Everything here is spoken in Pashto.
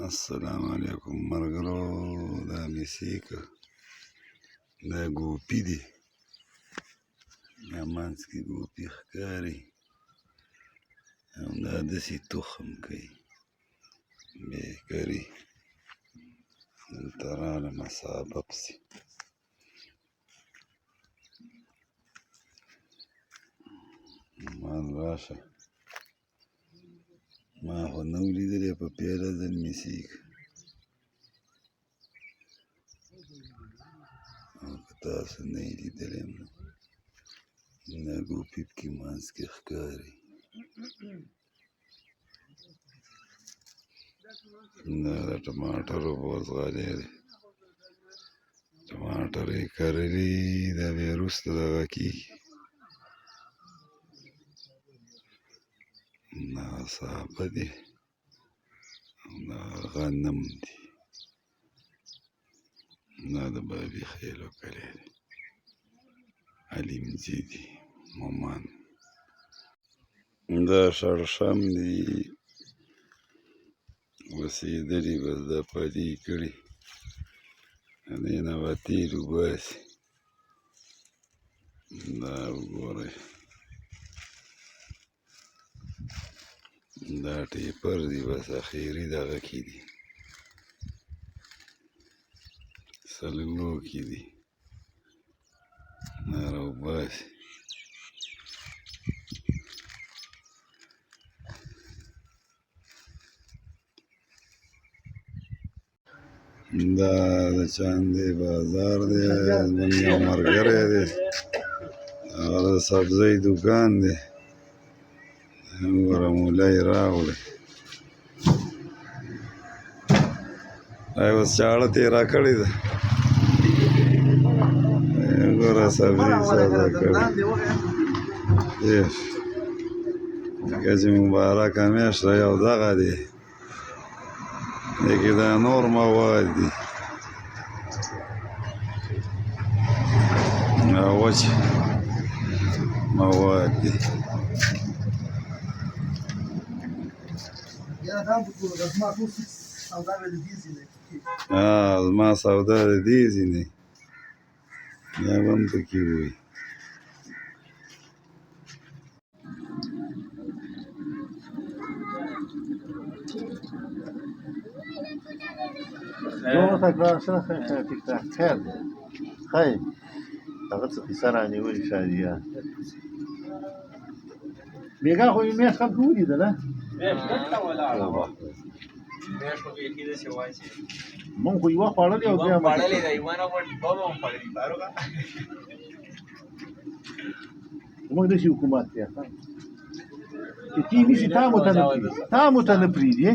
السلام علیکم مرګرو. دا میسیکه دا ګوپي دی، دا منځ کې ګوپي ښکاري او دا داسې تخم کوي بېکري. دلته رالم سابه پسې، مان راشه. ما خو نه و لیدلی په پیاله ځل میسیک، او که تاسو نه یې لیدلی نو دا ګوپي پکې منځ کې ښکاري. دا د ټماټرو بوزغالي دی، ټماټر یې کرلي، دا بیا وروسته دغه کېږي. دا سابه دی او دا غنم دی. دا د بابي خیلو کلی دی، علمځي دی، مومان. دا شړشم دی، وسېدلي بس دا پلي کړي، د دې نه به تېل وباسي. دا وګورئ، دا ټیپر دی، بس اخري دغه کې دي، سلګو کې دي، دا راوباسي. دا د چاندې بازار دی، زموږ یو ملګری دی، هغه د سبزۍ دوکان دی. وګوره مولی یې راوړی، دا یې اوس چاړه تېره کړې ده. وګوره سبزي سودا کړې، ځکه چې مبارکه میاشت ده، یو دغه دی، دې کې دا نور مواد دي، وچ مواد دي. زما سودا د دې ځینې دا به هم پکې وي. خیر هغه څه کیسه رانیولې شادیه بیګا خو یې میاشت هم ولیدله، مونږ خو یوه خوړلې او بیا زمونږ داسې حکومت دی چې تی نیسي تا مو ته نه پرېږدي.